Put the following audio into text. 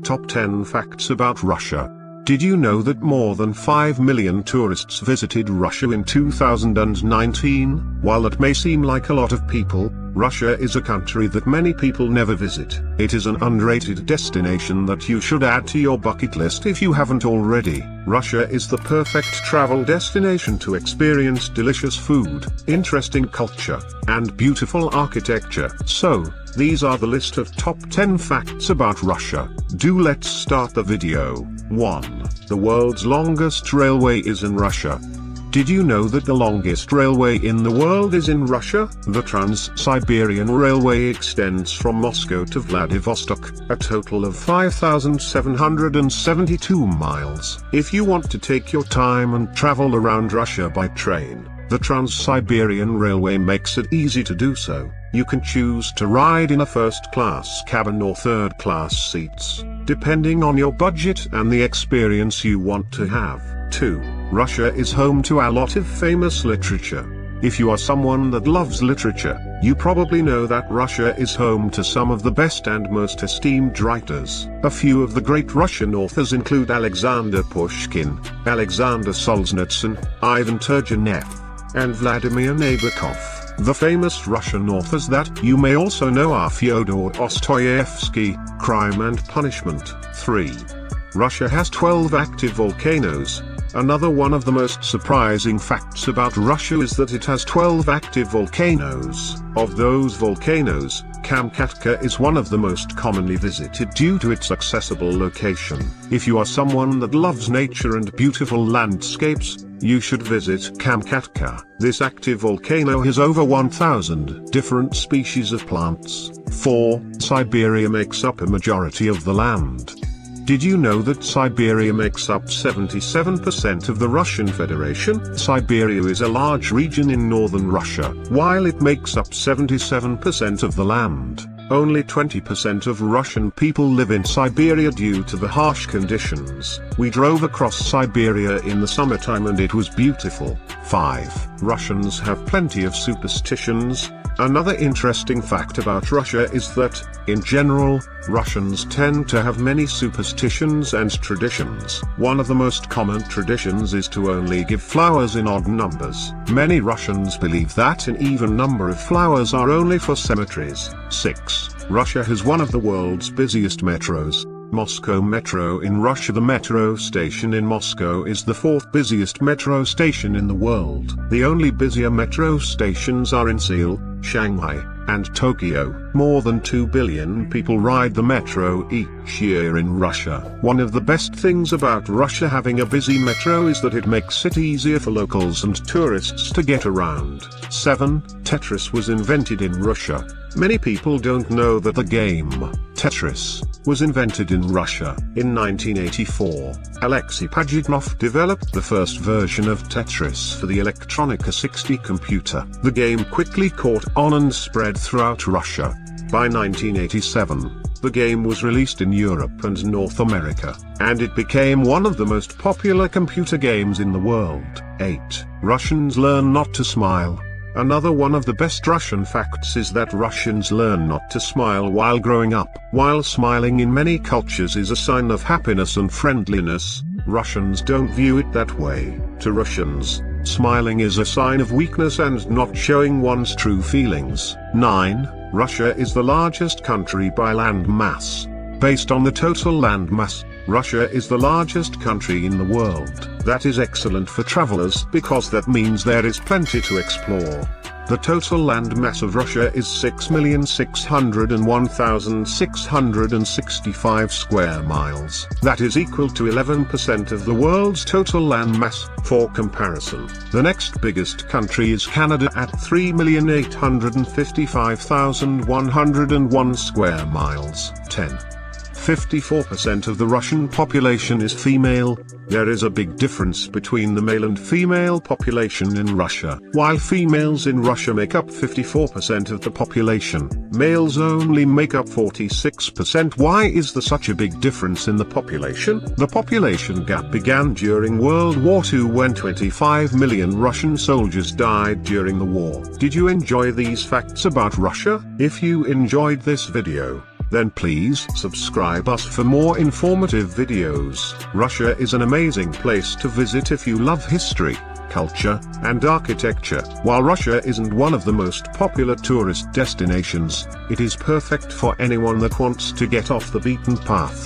Top 10 Facts About Russia. Did you know that more than 5 million tourists visited Russia in 2019? While that may seem like a lot of people, Russia is a country that many people never visit. It is an underrated destination that you should add to your bucket list if you haven't already. Russia is the perfect travel destination to experience delicious food, interesting culture, and beautiful architecture. So, these are the list of top 10 facts about Russia. Let's start the video. 1. The world's longest railway is in Russia. Did you know that the longest railway in the world is in Russia? The Trans-Siberian Railway extends from Moscow to Vladivostok, a total of 5,772 miles. If you want to take your time and travel around Russia by train, the Trans-Siberian Railway makes it easy to do so. You can choose to ride in a first-class cabin or third-class seats, depending on your budget and the experience you want to have. 2. Russia is home to a lot of famous literature. If you are someone that loves literature, you probably know that Russia is home to some of the best and most esteemed writers. A few of the great Russian authors include Alexander Pushkin, Alexander Solzhenitsyn, Ivan Turgenev, and Vladimir Nabokov. The famous Russian authors that you may also know are Fyodor Dostoevsky, Crime and Punishment. 3. Russia has 12 active volcanoes. Another one of the most surprising facts about Russia is that it has 12 active volcanoes. Of those volcanoes, Kamchatka is one of the most commonly visited due to its accessible location. If you are someone that loves nature and beautiful landscapes, you should visit Kamchatka. This active volcano has over 1,000 different species of plants. 4. Siberia makes up a majority of the land. Did you know that Siberia makes up 77% of the Russian Federation? Siberia is a large region in northern Russia. While it makes up 77% of the land, only 20% of Russian people live in Siberia due to the harsh conditions. We drove across Siberia in the summertime and it was beautiful. 5. Russians have plenty of superstitions. Another interesting fact about Russia is that, in general, Russians tend to have many superstitions and traditions. One of the most common traditions is to only give flowers in odd numbers. Many Russians believe that an even number of flowers are only for cemeteries. 6. Russia has one of the world's busiest metros. Moscow Metro in Russia. The metro station in Moscow is the 4th busiest metro station in the world. The only busier metro stations are in Seoul, Shanghai, and Tokyo. More than 2 billion people ride the metro each year in Russia. One of the best things about Russia having a busy metro is that it makes it easier for locals and tourists to get around. 7. Tetris was invented in Russia. Many people don't know that the game, Tetris, was invented in Russia. In 1984, Alexei Pajitnov developed the first version of Tetris for the Electronica 60 computer. The game quickly caught on and spread throughout Russia. By 1987, the game was released in Europe and North America, and it became one of the most popular computer games in the world. 8. Russians learn not to smile. Another one of the best Russian facts is that Russians learn not to smile while growing up. While smiling in many cultures is a sign of happiness and friendliness, Russians don't view it that way. To Russians, smiling is a sign of weakness and not showing one's true feelings. 9. Russia is the largest country by land mass. Based on the total land mass, Russia is the largest country in the world. That is excellent for travelers because that means there is plenty to explore. The total land mass of Russia is 6,601,665 square miles. That is equal to 11% of the world's total land mass. For comparison, the next biggest country is Canada at 3,855,101 square miles. 10. 54% of the Russian population is female. There is a big difference between the male and female population in Russia. While females in Russia make up 54% of the population, males only make up 46%. Why is there such a big difference in the population? The population gap began during World War II when 25 million Russian soldiers died during the war. Did you enjoy these facts about Russia? If you enjoyed this video, then please subscribe us for more informative videos. Russia is an amazing place to visit if you love history, culture, and architecture. While Russia isn't one of the most popular tourist destinations, it is perfect for anyone that wants to get off the beaten path.